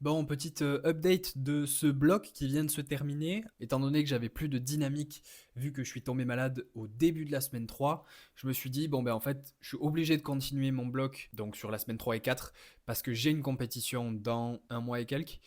Bon, petite update de ce bloc qui vient de se terminer. Étant donné que j'avais plus de dynamique, vu que je suis tombé malade au début de la semaine 3, je me suis dit, bon ben en fait, je suis obligé de continuer mon bloc donc sur la semaine 3 et 4 parce que j'ai une compétition dans un mois et quelques.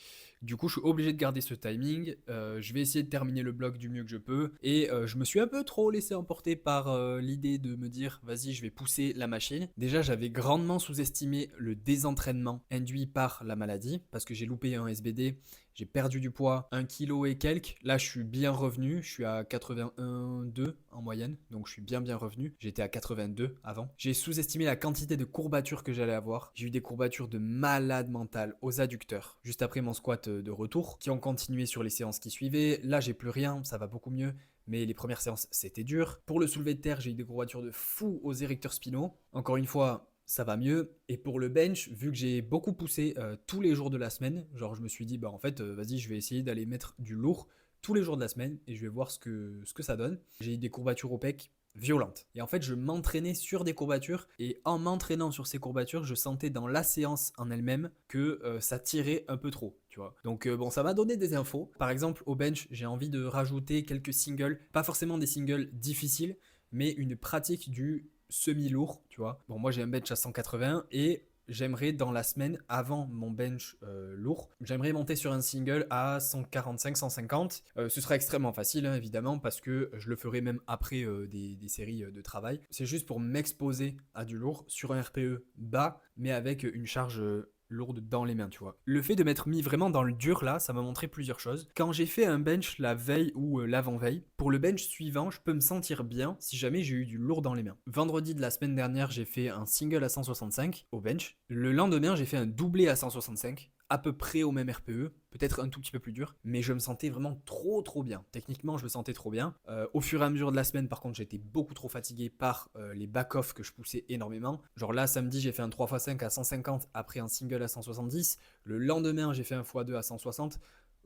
Du coup, je suis obligé de garder ce timing. Je vais essayer de terminer le bloc du mieux que je peux. Et je me suis un peu trop laissé emporter par l'idée de me dire, vas-y, je vais pousser la machine. Déjà, j'avais grandement sous-estimé le désentraînement induit par la maladie, parce que j'ai loupé un SBD, j'ai perdu du poids, 1 kg et quelques. Là, je suis bien revenu. Je suis à 81,2 en moyenne. Donc, je suis bien revenu. J'étais à 82 avant. J'ai sous-estimé la quantité de courbatures que j'allais avoir. J'ai eu des courbatures de malade mental aux adducteurs. Juste après mon squat de retour, qui ont continué sur les séances qui suivaient. Là, j'ai plus rien. Ça va beaucoup mieux. Mais les premières séances, c'était dur. Pour le soulevé de terre, j'ai eu des courbatures de fou aux érecteurs spinaux. Encore une fois, ça va mieux. Et pour le bench, vu que j'ai beaucoup poussé tous les jours de la semaine, genre je me suis dit, bah en fait, vas-y, je vais essayer d'aller mettre du lourd tous les jours de la semaine et je vais voir ce que ça donne. J'ai eu des courbatures au pec violentes. Et en fait, je m'entraînais sur des courbatures et en m'entraînant sur ces courbatures, je sentais dans la séance en elle-même que ça tirait un peu trop, tu vois. Donc bon, ça m'a donné des infos. Par exemple, au bench, j'ai envie de rajouter quelques singles, pas forcément des singles difficiles, mais une pratique du semi-lourd, tu vois. Bon, moi j'ai un bench à 180 et j'aimerais dans la semaine avant mon bench lourd, j'aimerais monter sur un single à 145, 150. Ce sera extrêmement facile, hein, évidemment, parce que je le ferai même après des séries de travail. C'est juste pour m'exposer à du lourd sur un RPE bas, mais avec une charge lourde dans les mains, tu vois. Le fait de m'être mis vraiment dans le dur là, ça m'a montré plusieurs choses. Quand j'ai fait un bench la veille ou l'avant-veille, pour le bench suivant, je peux me sentir bien si jamais j'ai eu du lourd dans les mains. Vendredi de la semaine dernière, j'ai fait un single à 165 au bench. Le lendemain, j'ai fait un doublé à 165, à peu près au même RPE, peut-être un tout petit peu plus dur, mais je me sentais vraiment trop bien. Techniquement, je me sentais trop bien. Au fur et à mesure de la semaine, par contre, j'étais beaucoup trop fatigué par les back-off que je poussais énormément. Genre là, samedi, j'ai fait un 3x5 à 150 après un single à 170. Le lendemain, j'ai fait un x2 à 160.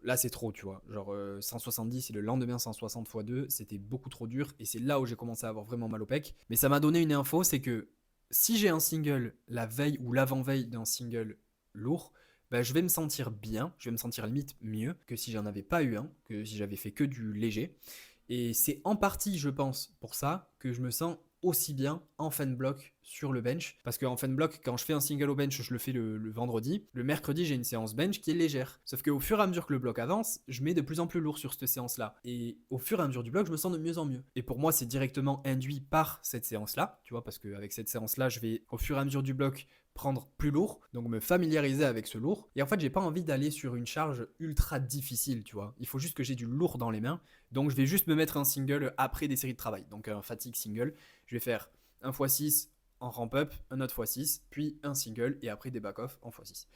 Là, c'est trop, tu vois. Genre 170 et le lendemain 160 x 2, c'était beaucoup trop dur. Et c'est là où j'ai commencé à avoir vraiment mal au pec. Mais ça m'a donné une info, c'est que si j'ai un single la veille ou l'avant-veille d'un single lourd, bah, je vais me sentir bien, je vais me sentir limite mieux que si j'en avais pas eu un, que si j'avais fait que du léger. Et c'est en partie, je pense, pour ça que je me sens aussi bien en fan block sur le bench. Parce qu'en fan block, quand je fais un single au bench, je le fais le vendredi. Le mercredi, j'ai une séance bench qui est légère. Sauf qu'au fur et à mesure que le bloc avance, je mets de plus en plus lourd sur cette séance-là. Et au fur et à mesure du bloc, je me sens de mieux en mieux. Et pour moi, c'est directement induit par cette séance-là, tu vois, parce qu'avec cette séance-là, je vais au fur et à mesure du bloc prendre plus lourd, donc me familiariser avec ce lourd. Et en fait, j'ai pas envie d'aller sur une charge ultra difficile, tu vois. Il faut juste que j'ai du lourd dans les mains. Donc je vais juste me mettre un single après des séries de travail. Donc un fatigue single. Je vais faire un x6 en ramp up, un autre x6, puis un single et après des back-off en x6.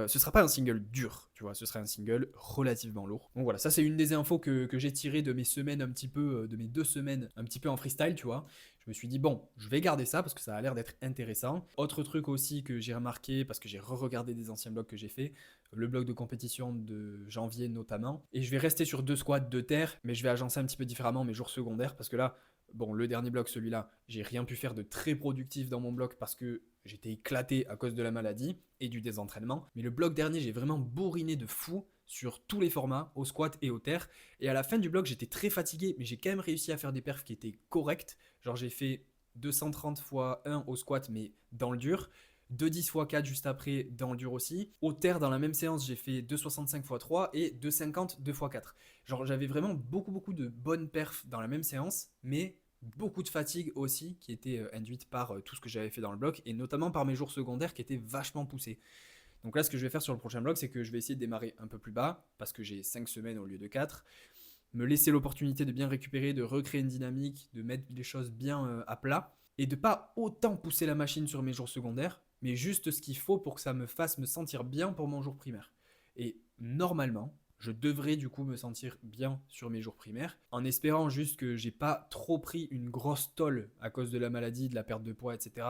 Ce sera pas un single dur, tu vois, ce sera un single relativement lourd. Donc voilà, ça c'est une des infos que j'ai tirées de mes semaines un petit peu, de mes 2 semaines un petit peu en freestyle, tu vois. Je me suis dit, bon, je vais garder ça parce que ça a l'air d'être intéressant. Autre truc aussi que j'ai remarqué, parce que j'ai re-regardé des anciens blogs que j'ai fait, le blog de compétition de janvier notamment, et je vais rester sur 2 squats, 2 terres, mais je vais agencer un petit peu différemment mes jours secondaires, parce que là, bon, le dernier bloc, celui-là, j'ai rien pu faire de très productif dans mon bloc parce que j'étais éclaté à cause de la maladie et du désentraînement. Mais le bloc dernier, j'ai vraiment bourriné de fou sur tous les formats, au squat et au terre. Et à la fin du bloc, j'étais très fatigué, mais j'ai quand même réussi à faire des perfs qui étaient corrects. Genre, j'ai fait 230 x 1 au squat, mais dans le dur. 210 x 4 juste après dans le dur aussi. Au terre, dans la même séance, j'ai fait 265 x 3 et 250 2 x 4. Genre, j'avais vraiment beaucoup de bonnes perfs dans la même séance, mais beaucoup de fatigue aussi qui était induite par tout ce que j'avais fait dans le bloc et notamment par mes jours secondaires qui étaient vachement poussés. Donc là, ce que je vais faire sur le prochain bloc, c'est que je vais essayer de démarrer un peu plus bas parce que j'ai 5 semaines au lieu de 4, me laisser l'opportunité de bien récupérer, de recréer une dynamique, de mettre les choses bien à plat et de pas autant pousser la machine sur mes jours secondaires, mais juste ce qu'il faut pour que ça me fasse me sentir bien pour mon jour primaire. Et normalement, je devrais du coup me sentir bien sur mes jours primaires, en espérant juste que j'ai pas trop pris une grosse tôle à cause de la maladie, de la perte de poids, etc.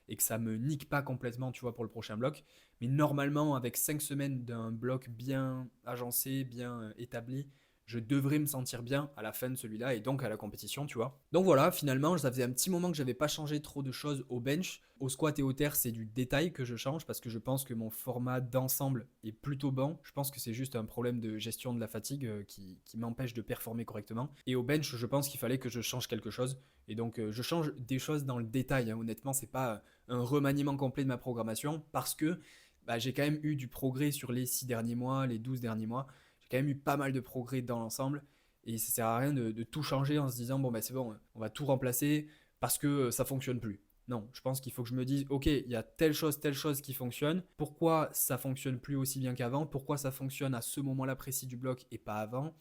Et que ça me nique pas complètement, tu vois, pour le prochain bloc. Mais normalement, avec 5 semaines d'un bloc bien agencé, bien établi, je devrais me sentir bien à la fin de celui-là et donc à la compétition, tu vois. Donc voilà, finalement, ça faisait un petit moment que j'avais pas changé trop de choses au bench. Au squat et au terre, c'est du détail que je change parce que je pense que mon format d'ensemble est plutôt bon. Je pense que c'est juste un problème de gestion de la fatigue qui m'empêche de performer correctement. Et au bench, je pense qu'il fallait que je change quelque chose. Et donc, je change des choses dans le détail, hein. Honnêtement, c'est pas un remaniement complet de ma programmation parce que bah, j'ai quand même eu du progrès sur les 6 derniers mois, les 12 derniers mois. J'ai quand même eu pas mal de progrès dans l'ensemble. Et ça sert à rien de tout changer en se disant, bon, bah, c'est bon, on va tout remplacer parce que ça fonctionne plus. Non, je pense qu'il faut que je me dise, ok, il y a telle chose qui fonctionne. Pourquoi ça fonctionne plus aussi bien qu'avant? Pourquoi ça fonctionne à ce moment-là précis du bloc et pas avant?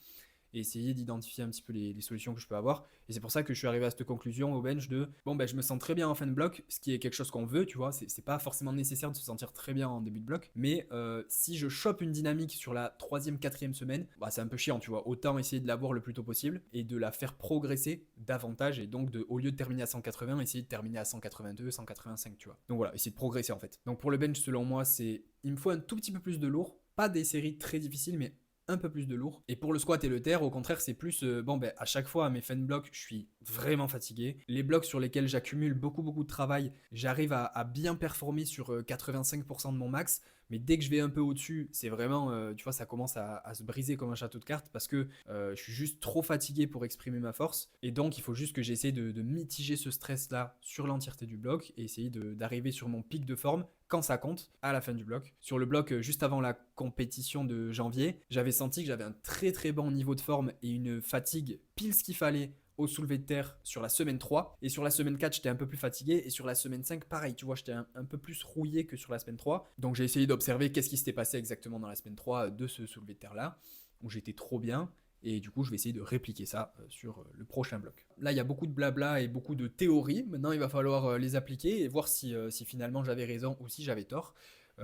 Et essayer d'identifier un petit peu les solutions que je peux avoir. Et c'est pour ça que je suis arrivé à cette conclusion au bench de bon, ben, je me sens très bien en fin de bloc, ce qui est quelque chose qu'on veut, tu vois. C'est pas forcément nécessaire de se sentir très bien en début de bloc, mais si je chope une dynamique sur la troisième, quatrième semaine, bah, c'est un peu chiant, tu vois. Autant essayer de l'avoir le plus tôt possible et de la faire progresser davantage. Et donc, au lieu de terminer à 180, essayer de terminer à 182, 185, tu vois. Donc voilà, essayer de progresser en fait. Donc pour le bench, selon moi, il me faut un tout petit peu plus de lourd. Pas des séries très difficiles, mais un peu plus de lourd. Et pour le squat et le terre, au contraire, c'est plus bon, ben à chaque fois à mes fin de blocs, je suis vraiment fatigué. Les blocs sur lesquels j'accumule beaucoup de travail, j'arrive à bien performer sur 85% de mon max. Mais dès que je vais un peu au-dessus, c'est vraiment, tu vois, ça commence à se briser comme un château de cartes parce que je suis juste trop fatigué pour exprimer ma force. Et donc, il faut juste que j'essaie de mitiger ce stress-là sur l'entièreté du bloc et essayer d'arriver sur mon pic de forme quand ça compte à la fin du bloc. Sur le bloc, juste avant la compétition de janvier, j'avais senti que j'avais un très bon niveau de forme et une fatigue pile ce qu'il fallait au soulevé de terre sur la semaine 3. Et sur la semaine 4, j'étais un peu plus fatigué. Et sur la semaine 5, pareil, tu vois, j'étais un peu plus rouillé que sur la semaine 3. Donc j'ai essayé d'observer qu'est-ce qui s'était passé exactement dans la semaine 3 de ce soulevé de terre-là, où j'étais trop bien. Et du coup, je vais essayer de répliquer ça sur le prochain bloc. Là, il y a beaucoup de blabla et beaucoup de théories. Maintenant, il va falloir les appliquer et voir si finalement j'avais raison ou si j'avais tort.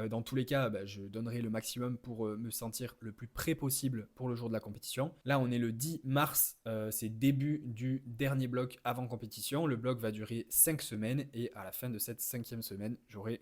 Dans tous les cas, bah, je donnerai le maximum pour me sentir le plus prêt possible pour le jour de la compétition. Là, on est le 10 mars, c'est début du dernier bloc avant compétition. Le bloc va durer 5 semaines et à la fin de cette 5e semaine, j'aurai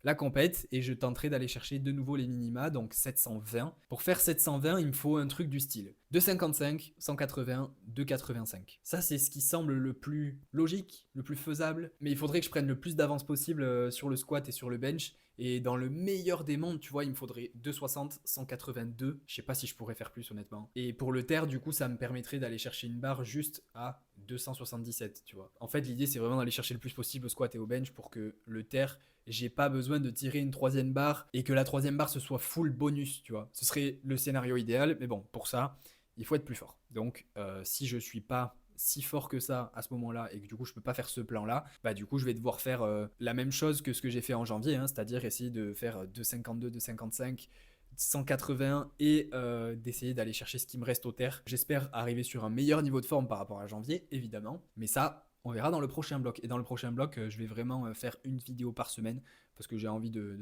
la compète et je tenterai d'aller chercher de nouveau les minima, donc 720. Pour faire 720, il me faut un truc du style 255, 180, 285. Ça, c'est ce qui semble le plus logique, le plus faisable, mais il faudrait que je prenne le plus d'avance possible sur le squat et sur le bench. Et dans le meilleur des mondes, tu vois, il me faudrait 260, 182. Je sais pas si je pourrais faire plus, honnêtement. Et pour le terre, du coup, ça me permettrait d'aller chercher une barre juste à 277, tu vois. En fait, l'idée, c'est vraiment d'aller chercher le plus possible au squat et au bench pour que le terre, j'ai pas besoin de tirer une troisième barre et que la troisième barre ce soit full bonus, tu vois. Ce serait le scénario idéal, mais bon, pour ça, il faut être plus fort. Donc, si je suis pas si fort que ça à ce moment-là et que du coup je peux pas faire ce plan-là, bah du coup je vais devoir faire la même chose que ce que j'ai fait en janvier, hein, c'est-à-dire essayer de faire 2,52, 2,55, 180 et d'essayer d'aller chercher ce qui me reste au terre. J'espère arriver sur un meilleur niveau de forme par rapport à janvier, évidemment, mais ça, on verra dans le prochain bloc. Et dans le prochain bloc, je vais vraiment faire une vidéo par semaine parce que j'ai envie de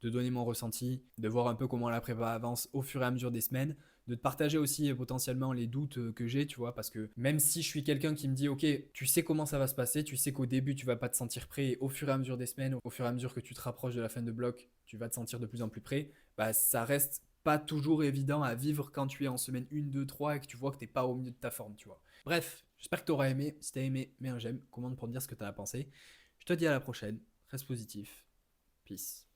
donner mon ressenti, de voir un peu comment la prépa avance au fur et à mesure des semaines, de te partager aussi potentiellement les doutes que j'ai, tu vois, parce que même si je suis quelqu'un qui me dit, ok, tu sais comment ça va se passer, tu sais qu'au début tu vas pas te sentir prêt, et au fur et à mesure des semaines, au fur et à mesure que tu te rapproches de la fin de bloc, tu vas te sentir de plus en plus prêt, bah ça reste pas toujours évident à vivre quand tu es en semaine 1, 2, 3 et que tu vois que t'es pas au milieu de ta forme, tu vois. Bref, j'espère que t'auras aimé. Si t'as aimé, mets un j'aime, commente pour me dire ce que t'en as pensé. Je te dis à la prochaine, reste positif, peace.